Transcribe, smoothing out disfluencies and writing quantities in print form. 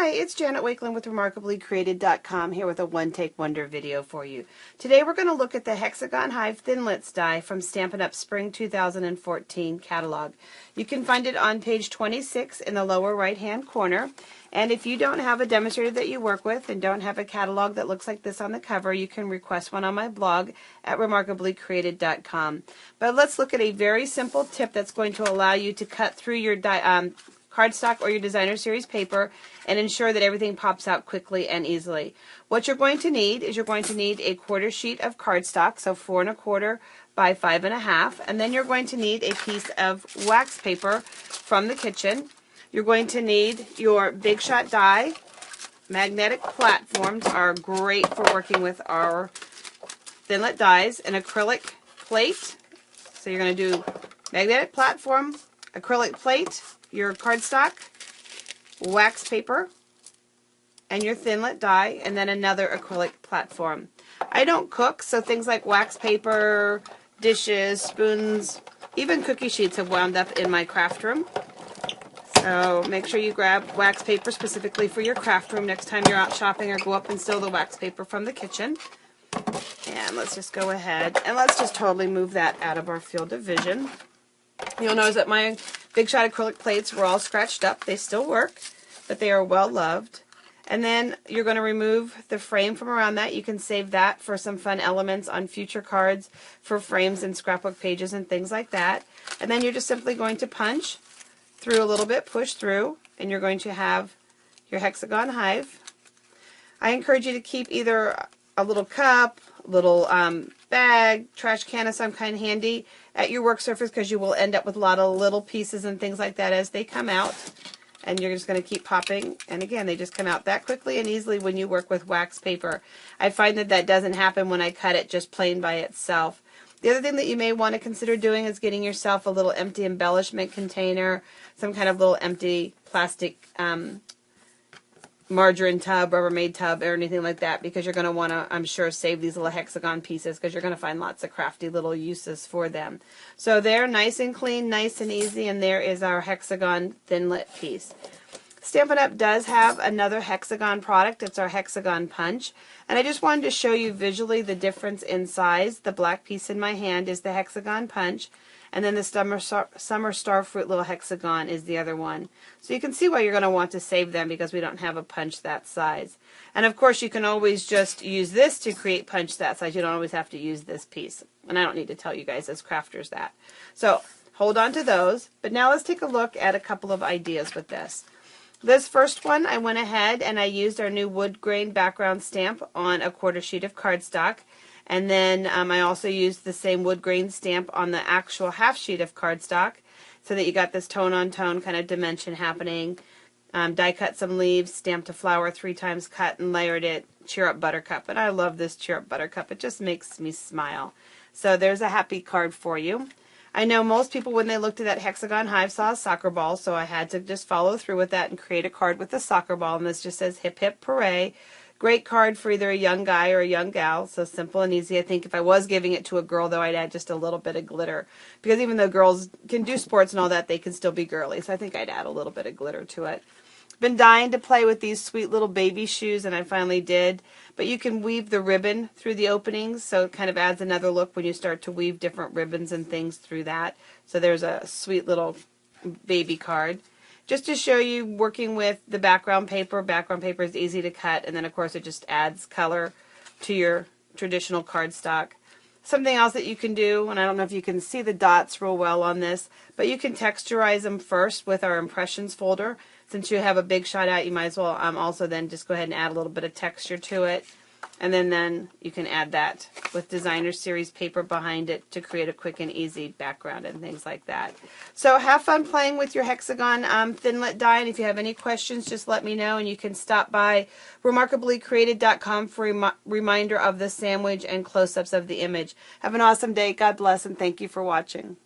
Hi, it's Janet Wakeland with RemarkablyCreated.com here with a one-take wonder video for you. Today we're going to look at the Hexagon Hive Thinlit die from Stampin' Up Spring 2014 catalog. You can find it on page 26 in the lower right-hand corner. And if you don't have a demonstrator that you work with and don't have a catalog that looks like this on the cover, you can request one on my blog at RemarkablyCreated.com. But let's look at a very simple tip that's going to allow you to cut through your cardstock or your designer series paper and ensure that everything pops out quickly and easily. What you're going to need is you're going to need a quarter sheet of cardstock, so 4 1/4 by 5 1/2, and then you're going to need a piece of wax paper from the kitchen. You're going to need your Big Shot die. Magnetic platforms are great for working with our Thinlit dies. An acrylic plate. So you're going to do magnetic platform, acrylic plate, your cardstock, wax paper, and your Thinlit die, and then another acrylic platform. I don't cook, so things like wax paper, dishes, spoons, even cookie sheets have wound up in my craft room. So make sure you grab wax paper specifically for your craft room next time you're out shopping, or go up and steal the wax paper from the kitchen. And let's just go ahead and let's just totally move that out of our field of vision. You'll notice that my Big Shot acrylic plates were all scratched up. They still work, but they are well loved. And then you're going to remove the frame from around that. You can save that for some fun elements on future cards, for frames and scrapbook pages and things like that. And then you're just simply going to punch through a little bit, push through, and you're going to have your Hexagon Hive. I encourage you to keep either a little cup, little bag, trash can of some kind handy at your work surface, because you will end up with a lot of little pieces and things like that as they come out. And you're just going to keep popping, and again, they just come out that quickly and easily when you work with wax paper. I find that that doesn't happen when I cut it just plain by itself. The other thing that you may want to consider doing is getting yourself a little empty embellishment container, some kind of little empty plastic margarine tub, Rubbermaid tub, or anything like that, because you're going to want to, I'm sure, save these little hexagon pieces, because you're going to find lots of crafty little uses for them. So they're nice and clean, nice and easy, and there is our Hexagon Thinlit piece. Stampin' Up does have another Hexagon product. It's our Hexagon Punch, and I just wanted to show you visually the difference in size. The black piece in my hand is the Hexagon Punch, and then the Summer Starfruit little hexagon is the other one. So you can see why you're going to want to save them, because we don't have a punch that size. And of course you can always just use this to create punch that size. You don't always have to use this piece. And I don't need to tell you guys as crafters that. So hold on to those. But now let's take a look at a couple of ideas with this. This first one, I went ahead and I used our new wood grain background stamp on a quarter sheet of cardstock. And then I also used the same wood grain stamp on the actual half sheet of cardstock, so that you got this tone-on-tone kind of dimension happening. Die cut some leaves, stamped a flower 3 times cut, and layered it. Cheer Up Buttercup. And I love this Cheer Up Buttercup. It just makes me smile. So there's a happy card for you. I know most people, when they looked at that Hexagon Hive, saw a soccer ball, so I had to just follow through with that and create a card with a soccer ball. And this just says, "Hip Hip Hooray." Great card for either a young guy or a young gal, so simple and easy. I think if I was giving it to a girl, though, I'd add just a little bit of glitter, because even though girls can do sports and all that, they can still be girly, so I think I'd add a little bit of glitter to it. Been dying to play with these sweet little baby shoes, and I finally did, but you can weave the ribbon through the openings, so it kind of adds another look when you start to weave different ribbons and things through that. So there's a sweet little baby card. Just to show you working with the background paper. Background paper is easy to cut, and then of course it just adds color to your traditional cardstock. Something else that you can do, and I don't know if you can see the dots real well on this, but you can texturize them first with our impressions folder. Since you have a Big Shot out, you might as well also then just go ahead and add a little bit of texture to it. And then you can add that with designer series paper behind it to create a quick and easy background and things like that. So have fun playing with your Hexagon Thinlit die, and if you have any questions, just let me know, and you can stop by RemarkablyCreated.com for a reminder of the sandwich and close-ups of the image. Have an awesome day. God bless, and thank you for watching.